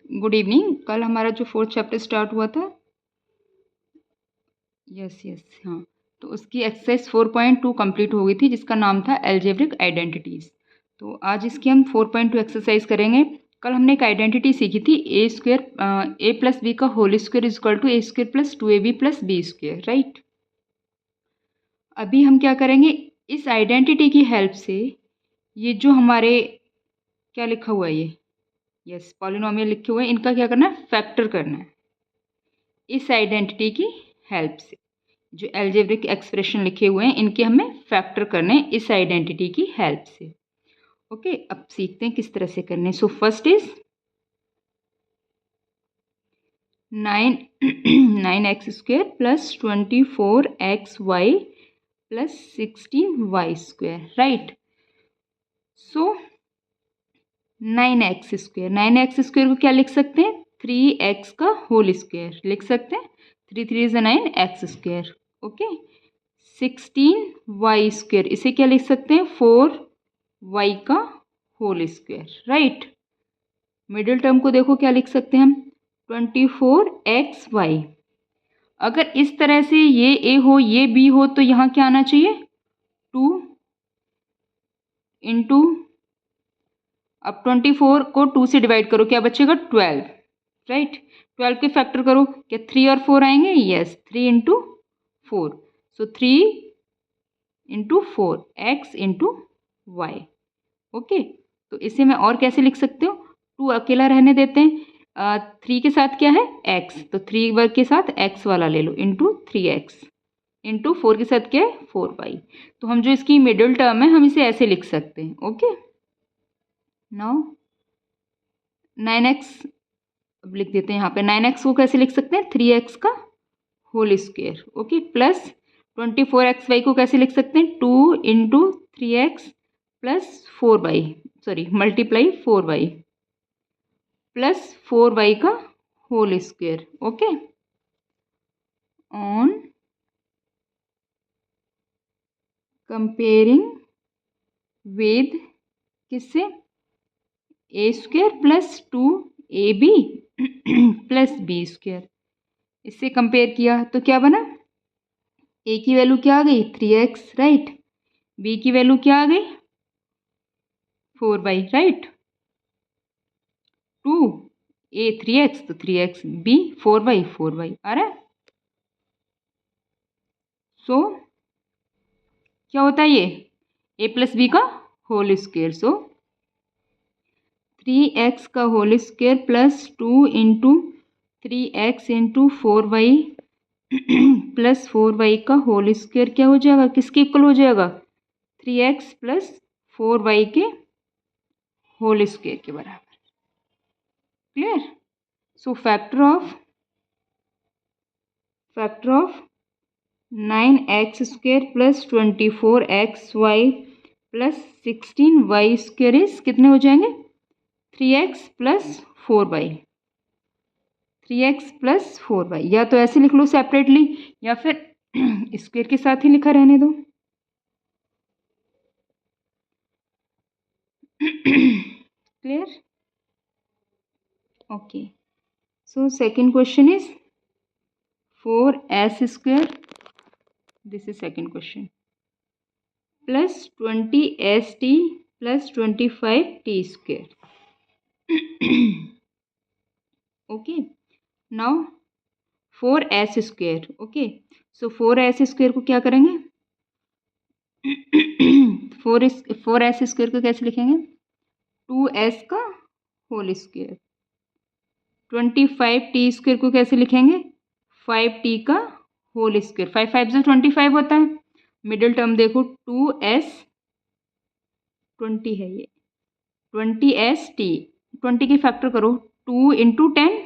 Good evening. कल हमारा जो 4th चैप्टर स्टार्ट हुआ था, यस हाँ, तो उसकी एक्सरसाइज 4.2 कंप्लीट हो गई थी, जिसका नाम था एल्जेब्रिक आइडेंटिटीज़। तो आज इसकी हम 4.2 एक्सरसाइज करेंगे। कल हमने एक आइडेंटिटी सीखी थी, ए प्लस बी का whole square is equal to a square plus 2ab plus b square, right. अभी हम क्या करेंगे, इस आइडेंटिटी की हेल्प से ये जो हमारे क्या लिखा हुआ है, ये यस पॉलिनोमियल लिखे हुए हैं, इनका क्या करना है, फैक्टर करना है। इस आइडेंटिटी की हेल्प से जो एल्जेब्रिक एक्सप्रेशन लिखे हुए हैं, इनके हमें फैक्टर करने हैं इस आइडेंटिटी की हेल्प से। ओके, अब सीखते हैं किस तरह से करने। So first is 9x square plus 24xy plus 16y square, right. So 9x square को क्या लिख सकते हैं, 3x का होल स्क्वायर लिख सकते हैं। 3 3 is 9 x square, okay. 16y square, इसे क्या लिख सकते हैं, 4y का whole square, right. Middle term को देखो क्या लिख सकते हैं हम, 24xy। अगर इस तरह से ये a हो ये b हो तो यहाँ क्या आना चाहिए, 2 इंटू, अब 24 को 2 से डिवाइड करो, क्या बचेगा 12, राइट। 12 के फैक्टर करो, क्या 3 और 4 आएंगे, yes 3 into 4, so 3 into 4 x into y, okay. तो इसे मैं और कैसे लिख सकते हो, 2 अकेला रहने देते हैं, 3 के साथ क्या है x, तो 3 वर्ग के साथ x वाला ले लो इंटू 3x इंटू 4 के साथ क्या है 4y। तो हम जो इसकी मिडिल टर्म है हम इसे ऐसे लिख सकते हैं, ओके। नाउ 9x अब लिख देते हैं यहाँ पे, 9x को कैसे लिख सकते हैं, 3x का whole square, okay, plus 24xy को कैसे लिख सकते हैं, 2 into 3x plus 4y, sorry multiply 4y plus 4y का whole square, okay. On comparing with किससे, a square plus 2ab plus b square, इससे कंपेयर किया तो क्या बना, ए की वैल्यू क्या आ गई 3x, राइट। बी की वैल्यू क्या आ गई 4y, राइट। 2 a 3x तो 3x, b 4y आ रहा है। सो क्या होता है ये a प्लस बी का होल स्क्वायर, सो 3x का whole square plus 2 into 3x into 4y plus 4y का होल स्क्वायर क्या हो जाएगा, किसके इक्वल हो जाएगा, 3x प्लस 4y के होल स्क्वायर के बराबर, clear. So factor of 9x square plus 24xy plus 16y square is कितने हो जाएंगे, 3x plus 4y, 3x plus 4y। या तो ऐसे लिख लो सेपरेटली या फिर स्क्वायर के साथ ही लिखा रहने दो। Clear, okay. So second question is 4s square, this is second question, plus 20st plus 25t square, okay. Now 4s square, okay. So 4s square को क्या करेंगे, 4s स्क्वायर को कैसे लिखेंगे, 2s का होल स्क्वायर, 25t स्क्वायर को कैसे लिखेंगे, 5t का होल स्क्वायर, 5 5 से 25 होता है। मिडिल टर्म देखो 2s 20 है ये, 20st 20 के फैक्टर करो, 2 इंटू 10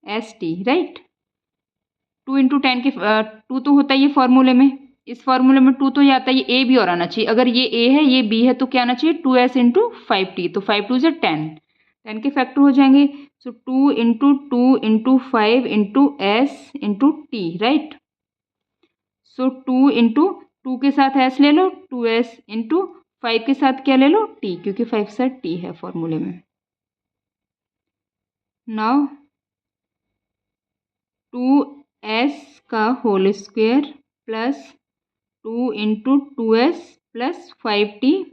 st, राइट। 2 इंटू 10 के 2 तो होता है ये फॉर्मूले में, इस फॉर्मूले में 2 तो ये आता है, ये a भी और आना चाहिए, अगर ये a है ये b है तो क्या आना चाहिए 2s इंटू 5t, तो 5 2 से 10, 10 के फैक्टर हो जाएंगे। So 2 into 2 into 5 into s into t, right. So 2 into 2 के साथ s ले लो 2s इंटू 5 के साथ क्या ले लो t, क्योंकि 5 के साथ t है फॉर्मूले में, नाउ 2s का whole square plus 2 into 2s plus 5t,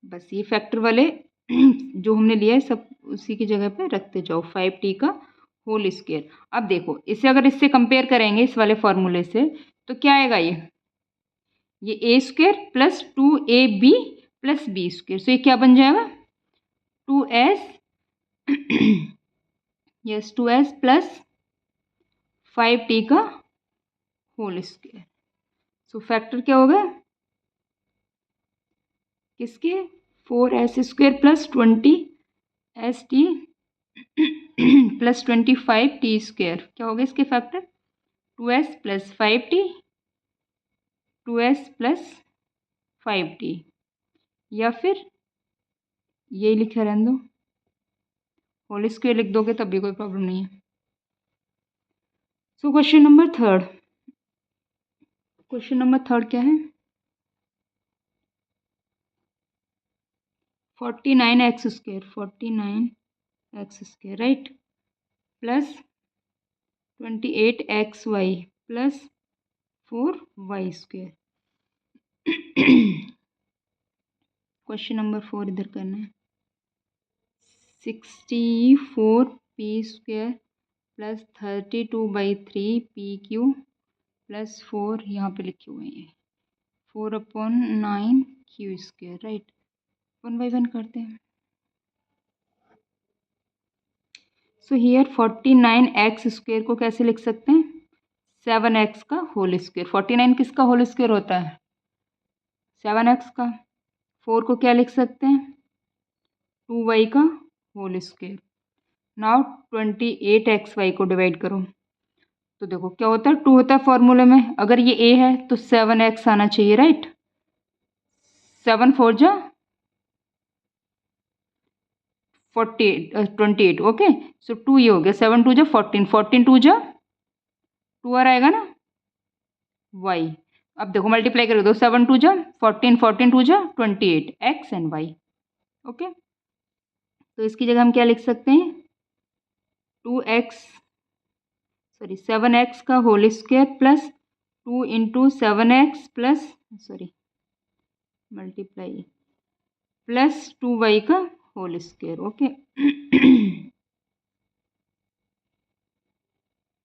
बस ये फैक्टर वाले जो हमने लिया है सब उसी की जगह पे रखते जाओ, 5t का होल स्क्वायर। अब देखो इसे अगर इससे कंपेयर करेंगे इस वाले फॉर्मूले से तो क्या आएगा, ये a square plus 2ab plus b square, so ये क्या बन जाएगा 2s yes 2s plus 5t का होल स्क्वायर। सो फैक्टर क्या होगा किसके, 4s square plus 20st plus 25t square, क्या होगा इसके factor 2s plus 5t, 2s plus 5t, या फिर ये लिखा रहने दो, होल स्क्वायर लिख दोगे तब भी कोई प्रॉब्लम नहीं है। सो क्वेश्चन नंबर थर्ड क्या है, 49x square right plus 28xy plus 4y square. Question number 4 इधर करना है, 64p स्क्वायर प्लस 32/3 प्लस 4 यहाँ पे लिखे हुए हैं 4/9 स्क्वायर राइट। 1 बाई 1 करते हैं। सो हियर 49x स्क्वायर को कैसे लिख सकते हैं, 7x का होल स्क्वायर। 49 किसका होल स्क्वायर होता है 7x का। 4 को क्या लिख सकते हैं 2y का होल स्क्वायर। नाउ 28xy को डिवाइड करो तो देखो क्या होता है 2 होता है फॉर्मूले में, अगर ये a है तो 7x आना चाहिए राइट। 7 4 जा 28 ओके। सो 2 ये हो गया, 7 2 जा 14, 14 2 जा 2 आ आएगा ना y। अब देखो मल्टीप्लाई कर दो 7 2 जा 14, 14 2 जा 28 x एंड y ओके। तो इसकी जगह हम क्या लिख सकते हैं 7x का whole square plus 2 into 7x plus multiply plus 2y का होल स्क्वायर ओके।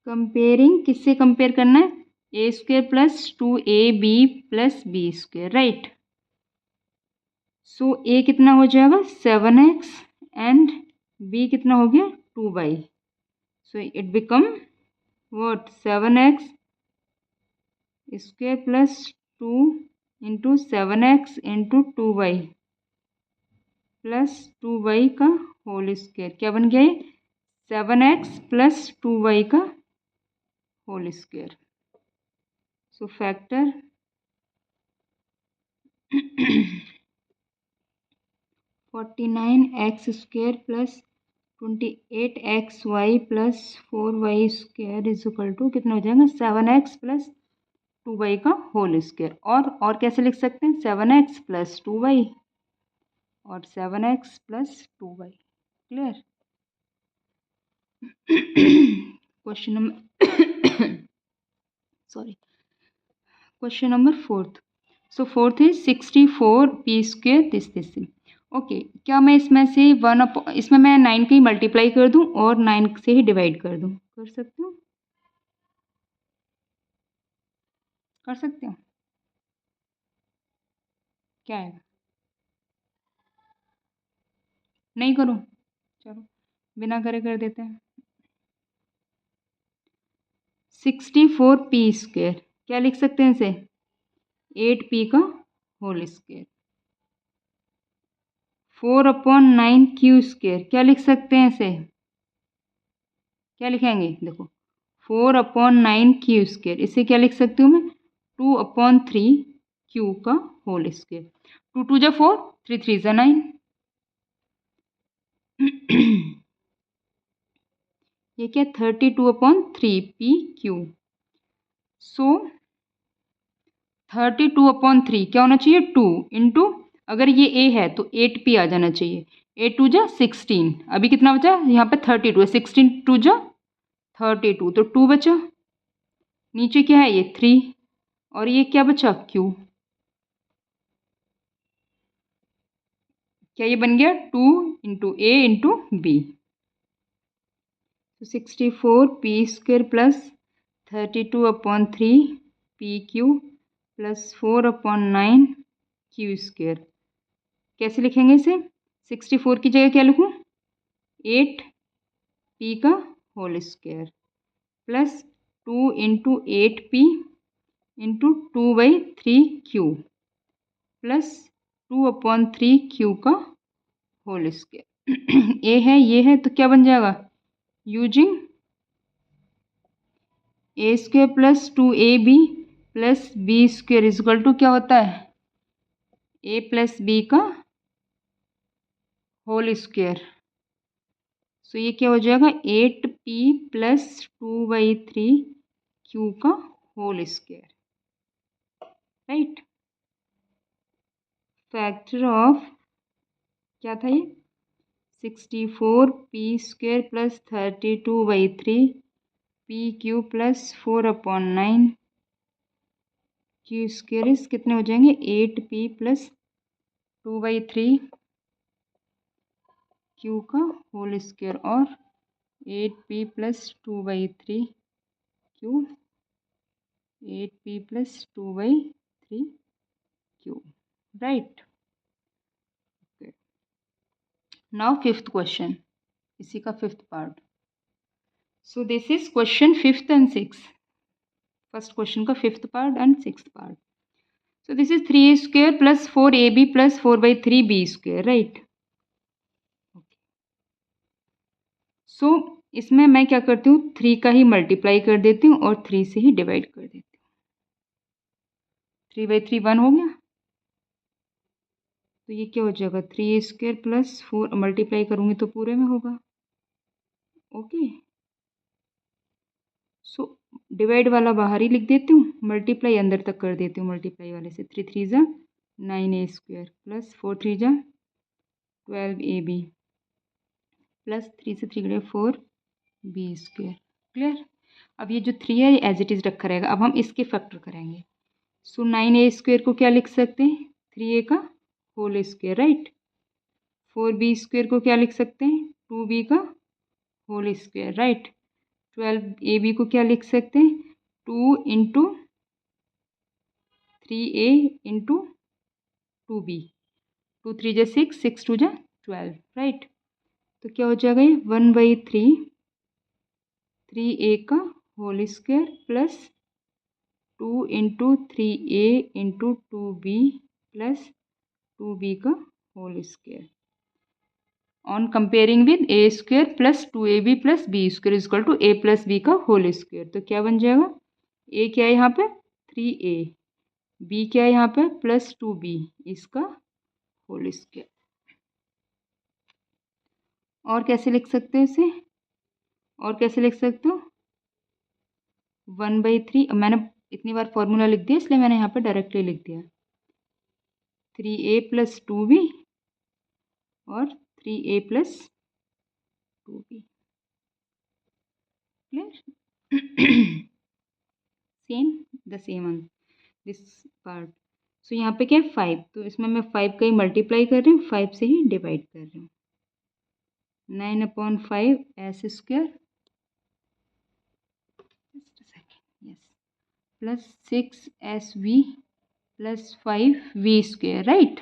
कंपेयरिंग किससे कंपेयर करना है a square plus 2ab plus b square right. So a कितना हो जाएगा 7x एंड बी कितना हो गया 2y। So it become what 7x square plus 2 into 7x into 2y plus 2y का होल स्क्वायर, क्या बन गया ये 7x प्लस 2y का whole square. So factor 49x square plus 28xy plus 4y square is equal to कितना हो जाएगा 7x plus 2y का होल स्क्वायर। और कैसे लिख सकते हैं 7x प्लस 2y और 7x plus 2y। Clear. Question number question number 4th। So 4th is 64p square this okay. क्या मैं इसमें से इसमें मैं 9 का ही मल्टीप्लाई कर दूं और 9 से ही डिवाइड कर दूं, कर सकती हूँ कर सकते हो क्या है नहीं करूँ, चलो बिना करे कर देते हैं। 64p स्क्वायर क्या लिख सकते हैं इसे 8p का होल स्क्वायर। 4/9 स्क्वायर क्या लिख सकते हैं इसे, क्या लिखेंगे देखो 4/9 स्क्वायर, इसे क्या लिख सकती हूँ मैं 2/3 का होल स्क्वायर। 2 2 जा 4, 3 3 जा 9। ये क्या 32/3 सो 32/3 क्या होना चाहिए 2 इंटू अगर ये ए है तो 8p आ जाना चाहिए। 8 2 जा 16, अभी कितना बचा यहाँ पे 32 है, 16 2 जा 32, तो 2 बचा। नीचे क्या है ये 3, और ये क्या बचा q, क्या ये बन गया 2 इंटू ए इंटू बी। तो 64p² plus 32/3 pq plus 4/9 q²। कैसे लिखेंगे इसे? 64 की जगह क्या लिखूँ? 8p का whole square plus 2 into 8p into 2/3q plus 2/3q का होल स्क्वायर। ए है, ये है, तो क्या बन जाएगा? Using a² plus 2ab plus b² is equal to क्या होता है? a प्लस b का होल स्क्वायर। सो ये क्या हो जाएगा? 8p प्लस 2/3q का whole square, right. Factor of क्या था ये? 64p² plus 32/3 pq plus 4/9 q² इस कितने हो जाएंगे? 8p प्लस 2/3 q का होल स्क्वायर और 8p plus 2/3 q, 8p plus 2/3 q, right. Now fifth question, इसी का fifth part. So this is question fifth and six, first question का fifth part and sixth part. So this is 3a² plus 4ab plus 4/3b², right. So इसमें मैं क्या करती हूँ? 3 का ही multiply कर देती हूँ और 3 से ही डिवाइड कर देती हूँ। 3/3 1 हो गया, तो ये क्या हो जाएगा? 3a² प्लस 4 मल्टीप्लाई करूँगी तो पूरे में होगा, ओके। सो डिवाइड वाला बाहर ही लिख देती हूँ, मल्टीप्लाई अंदर तक कर देती हूँ मल्टीप्लाई वाले से। 3 3 जा 9a² प्लस 4 3 जा 12ab प्लस 3 से 3 गए 4b², क्लियर। अब ये जो 3 है ये एज इट इज़ रखा रहेगा। अब हम इसके फैक्टर करेंगे। सो 9a² को क्या लिख सकते हैं? 3a का होल स्क्वायर, राइट। 4b² को क्या लिख सकते हैं? 2b का होल स्क्वायर, राइट। 12ab को क्या लिख सकते हैं? 2 इंटू 3a इंटू 2b, 2 3 जा 6, 6 2 जा 12, राइट। तो क्या हो जाएगा ये? 1/3 3a का whole square plus 2 into 3a into 2b plus 2b का whole square on comparing with a² plus 2ab plus b² is equal to a plus b का होल स्क्वायर। तो क्या बन जाएगा? a क्या है यहाँ पे? 3a, b क्या है यहाँ पे? प्लस 2b, इसका होल स्क्वायर। और कैसे लिख सकते हो इसे? और कैसे लिख सकते हो? 1/3, मैंने इतनी बार फॉर्मूला लिख दिया इसलिए मैंने यहाँ पे डायरेक्टली लिख दिया 3a प्लस 2b और 3a plus 2b, clear. Same the same on this part. So यहाँ पे क्या है? 5, तो इसमें मैं 5 का ही मल्टीप्लाई कर रही हूँ, 5 से ही डिवाइड कर रही हूँ। 9/5 s² yes plus 6sv plus 5v², right.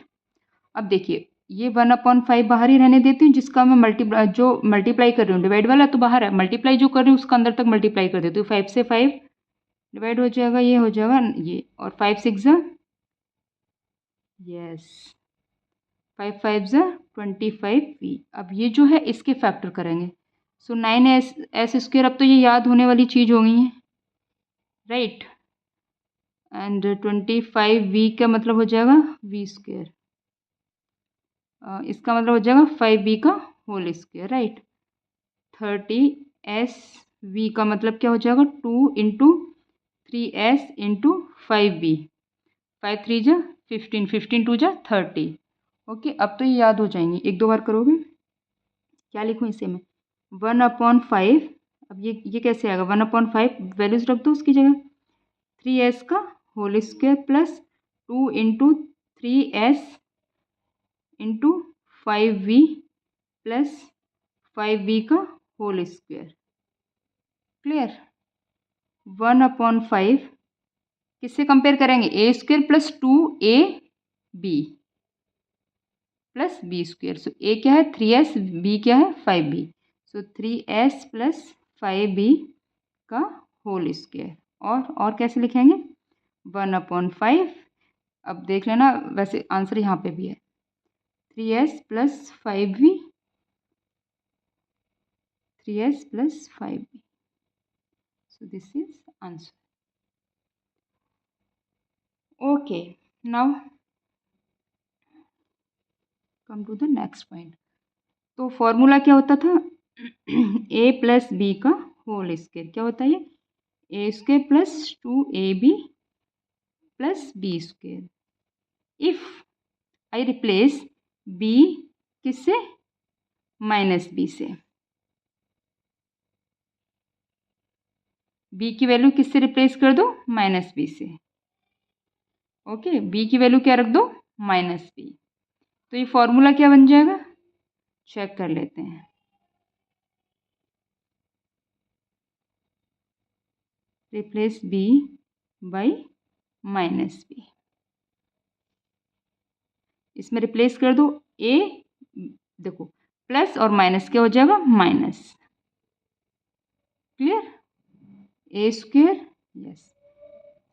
अब देखिए ये 1/5 बाहर ही रहने देती हूँ, जिसका मैं मल्टीप्लाई कर रही हूँ, डिवाइड वाला तो बाहर है, मल्टीप्लाई जो कर रही हूँ उसका अंदर तक मल्टीप्लाई कर देती हूँ। 5 से 5 डिवाइड हो जाएगा, ये हो जाएगा ये, और 5 6 जा यस 5 5 जा 25v। अब ये जो है इसके फैक्टर करेंगे। सो 9s², अब तो ये याद होने वाली चीज़ हो गई है, राइट। एंड 25v का मतलब हो जाएगा v², इसका मतलब हो जाएगा 5b का होल स्क्वायर, राइट। 30sv का मतलब क्या हो जाएगा? 2 इंटू 3s इंटू 5b, 5 3 जा 15, 15 2 जा 30, ओके, अब तो ये याद हो जाएंगी, एक दो बार करोगे। क्या लिखूँ इसे मैं? 1/5। अब ये कैसे आएगा? 1/5 वैल्यूज रख दो उसकी जगह। 3s का whole square plus 2 into 3s into 5v plus 5v का होल स्क्वायर। क्लियर? 1/5 किससे कंपेयर करेंगे? A square plus 2ab plus b square. So a क्या है? 3s, बी क्या है? 5b। सो 3s प्लस 5b का होल स्क्वायर। और कैसे लिखेंगे? 1/5। अब देख लेना, वैसे आंसर यहाँ पे भी है 3s plus 5b, 3s plus 5b। So this is answer. Okay, now come to the next point. तो फॉर्मूला क्या होता था? a प्लस बी का होल स्क्वायर। क्या होता है ये? A square plus 2ab plus b square. If I replace b किससे? माइनस बी से। b की वैल्यू किससे रिप्लेस कर दो? माइनस बी से। ओके, b की वैल्यू क्या रख दो? Minus b. तो ये फॉर्मूला क्या बन जाएगा? चेक कर लेते हैं। Replace b by minus b. इसमें रिप्लेस कर दो a, देखो प्लस और माइनस क्या हो जाएगा? माइनस। क्लियर? ए स्क्वायर, यस।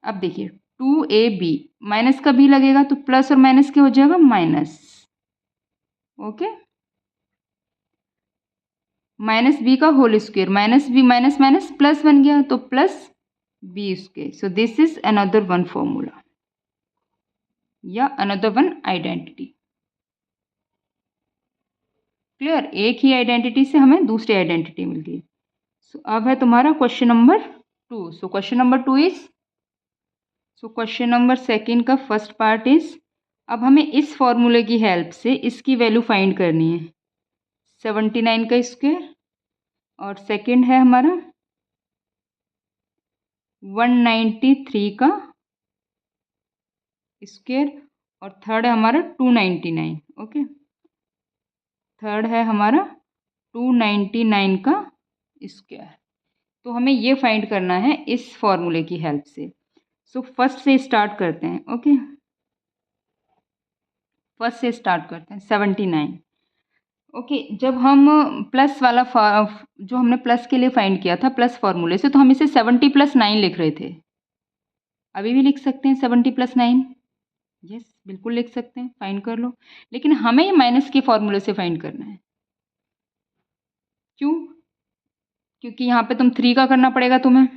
अब देखिए 2ab, माइनस का b लगेगा तो प्लस और माइनस क्या हो जाएगा? माइनस। ओके, माइनस बी का whole square, minus b minus minus plus बन गया तो plus b square. So this is another one formula या अनदर वन आइडेंटिटी। क्लियर? एक ही आइडेंटिटी से हमें दूसरी आइडेंटिटी मिल गई। सो अब है तुम्हारा question number 2। So question number 2 is, so question number second का फर्स्ट पार्ट इज, अब हमें इस फॉर्मूले की हेल्प से इसकी वैल्यू फाइंड करनी है। 79 का स्क्वायर, और सेकंड है हमारा 193 का स्क्वायर, और थर्ड है हमारा 299। ओके, थर्ड है हमारा 299 का स्क्वायर। तो हमें ये फाइंड करना है इस फॉर्मूले की हेल्प से। सो फर्स्ट से स्टार्ट करते हैं। ओके, फर्स्ट से स्टार्ट करते हैं 79। ओके, जब हम प्लस वाला जो हमने प्लस के लिए फाइंड किया था प्लस फॉर्मूले से, तो हम इसे 70 + 9 लिख रहे थे। अभी भी लिख सकते हैं 70 + 9। यस, बिल्कुल लिख सकते हैं, फाइंड कर लो। लेकिन हमें ये माइनस के फॉर्मूले से फाइंड करना है। क्यों? क्योंकि यहाँ पे तुम 3 का करना पड़ेगा तुम्हें,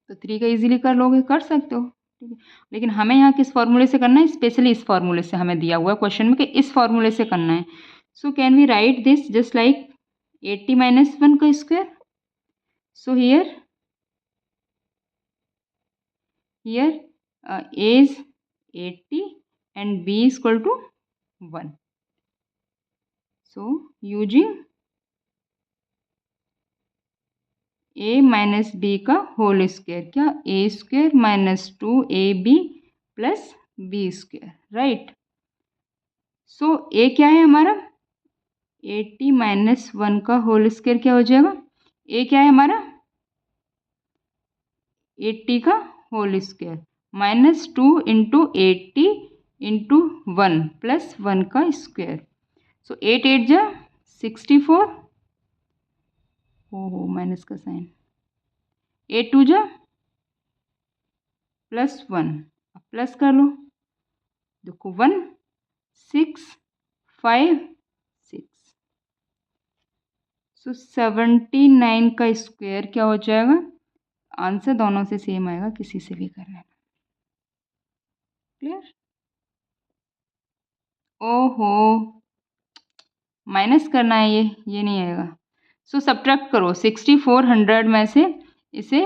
तो 3 का इजीली कर लोगे, कर सकते हो, ठीक है। लेकिन हमें यहाँ किस फॉर्मूले से करना है? स्पेशली इस फॉर्मूले से हमें दिया हुआ है क्वेश्चन में कि इस फॉर्मूले से करना है। So can we write this just like 80 - 1 का square. So here a is 80 and b is equal to 1. So using a minus b का होल स्क्वायर, क्या? a square minus 2ab plus b square, right. So a क्या है हमारा? 80 - 1 का whole square क्या हो जाएगा? a क्या है हमारा? 80 का whole square minus 2 into 80 into 1 plus 1 का स्क्वायर। सो 8 8 जा 64, हो माइनस का साइन, 8 2 जा +1, अब प्लस कर लो, देखो 1 6 5 6। सो 79 का स्क्वायर क्या हो जाएगा? आंसर दोनों से सेम आएगा, किसी से भी कर लेना। क्लियर? ओहो, माइनस करना है, ये नहीं आएगा। सो सब्ट्रैक्ट करो, 6400 में से इसे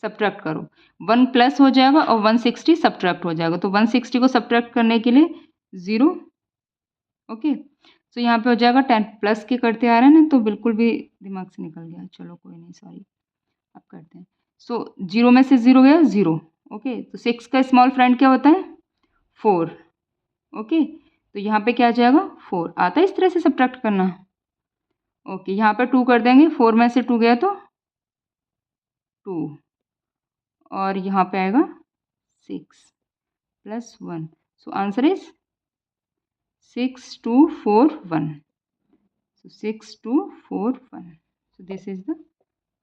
सब्ट्रैक्ट करो, 1 प्लस हो जाएगा और 160 सब्ट्रैक्ट हो जाएगा। तो 160 को सब्ट्रैक्ट करने के लिए 0 ओके, सो यहाँ पे हो जाएगा 10 प्लस के करते आ रहे हैं ना, तो बिल्कुल भी दिमाग से निकल गया, चलो कोई नहीं, सॉरी, अब करते हैं। सो 0 में से 0 गया 0। ओके, तो 6 का स्मॉल फ्रेंड क्या होता है 4। ओके, तो यहाँ पे क्या आ जाएगा 4, आता है इस तरह से सब्ट्रैक्ट करना। ओके, यहाँ पे 2 कर देंगे, 4 में से 2 गया तो 2, और यहाँ पे आएगा 6 plus 1, so answer is 6241। So 6241. So this is the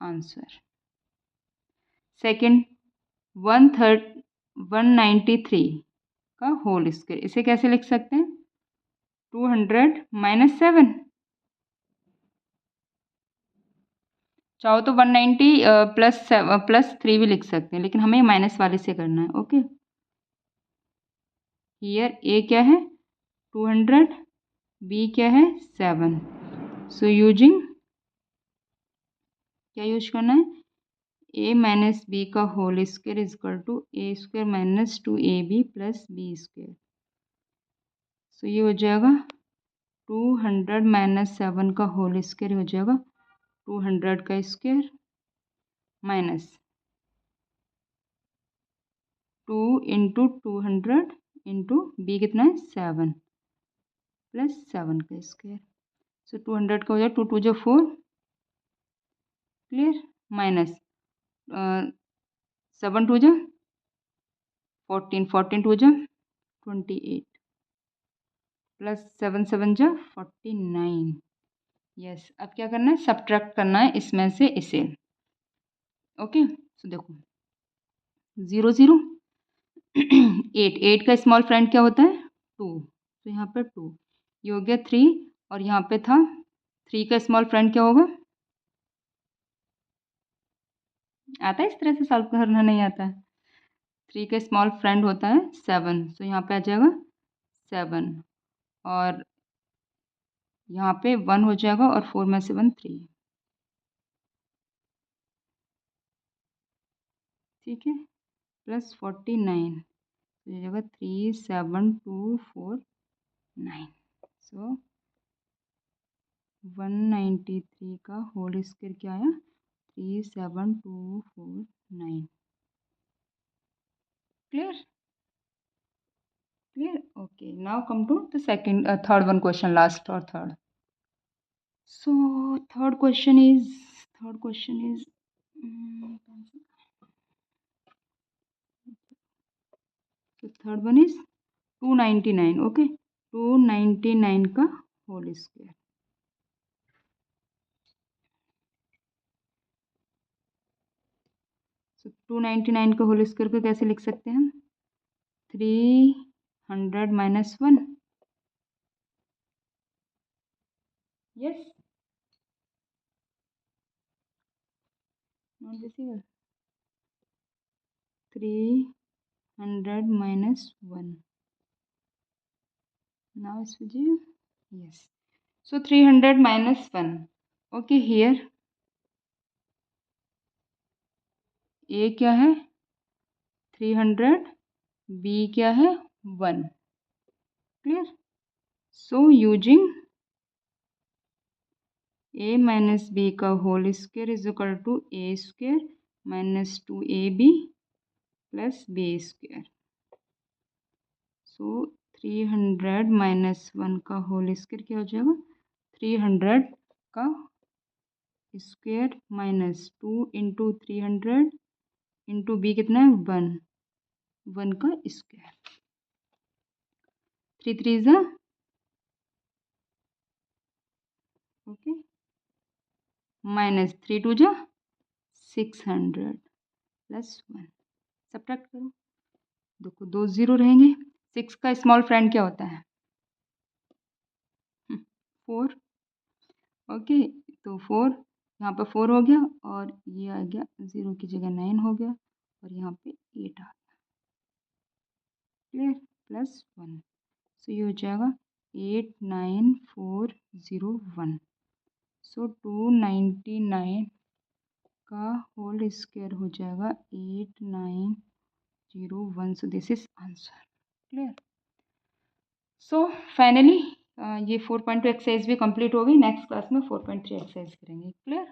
answer. Second, 193 का होल स्क्वायर, इसे कैसे लिख सकते हैं 200 माइनस 7। चाहो तो 190 प्लस 3 भी लिख सकते हैं, लेकिन हमें माइनस वाले से करना है। ओके, हियर ए क्या है 200, बी क्या है 7। सो यूजिंग क्या यूज करना है ए माइनस बी का whole square is equal to a square minus 2ab plus b square. So ये हो जाएगा 200 माइनस 7 का होल स्क्वायर हो जाएगा 200 का square minus 2 into 200 into b कितना है 7 प्लस 7 का स्क्वायर। सो 200 का हो जाएगा 2 2 जो 4, क्लियर, माइनस 7 2 जो 14, 14 2 जो 28 प्लस 7 7 जो 49। यस, अब क्या करना है सब्ट्रैक्ट करना है इसमें से इसे। ओके, सो देखो 0 0 8, 8 का स्मॉल फ्रेंड क्या होता है 2, तो यहाँ पर 2, ये हो गया 3, और यहाँ पे था 3 का स्मॉल फ्रेंड क्या होगा, आता है इस तरह से सॉल्व करना, नहीं आता है। 3 का स्मॉल फ्रेंड होता है 7, तो यहाँ पे आ जाएगा 7, और यहाँ पे 1 हो जाएगा, और 4 में से 1 3, ठीक है, प्लस 49, तो ये जगह 37249। सो 193 का होल स्क्वायर क्या आया 37249। Clear, clear, okay, now come to the second third one question, last और third. So third question is third one is 299। Okay, 299 का होल स्क्वायर। सो 299 का होल स्क्वायर को कैसे लिख सकते हैं हम 300 minus 1। Yes, not this 300 minus 1. Now it's Vijay. Yes. So 300 minus 1. Okay, here A क्या है 300, B क्या है 1. Clear? So using A minus B का whole square is equal to A square minus 2AB plus B square. So 300 minus 1 का whole square क्या हो जाएगा 300 का square minus 2 into 300 into b कितना है 1, 1 का स्क्वायर, 3 3 ज़ा ओके, माइनस 3 2 ज़ा 600 प्लस 1, सब्ट्रैक्ट करो, देखो 2 0 रहेंगे। 6 का स्मॉल फ्रेंड क्या होता है 4। ओके, तो 4 यहाँ पे 4 हो गया, और ये आ गया 0 की जगह 9 हो गया, और यहाँ पे 8 आ गया, क्लियर, प्लस 1। सो ये हो जाएगा 89401। सो 299 का होल स्क्वायर हो जाएगा 8901। सो this is answer, clear. So finally ये 4.2 एक्सरसाइज भी कंप्लीट हो गई। नेक्स्ट क्लास में 4.3 एक्सरसाइज करेंगे। क्लियर?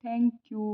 Thank you.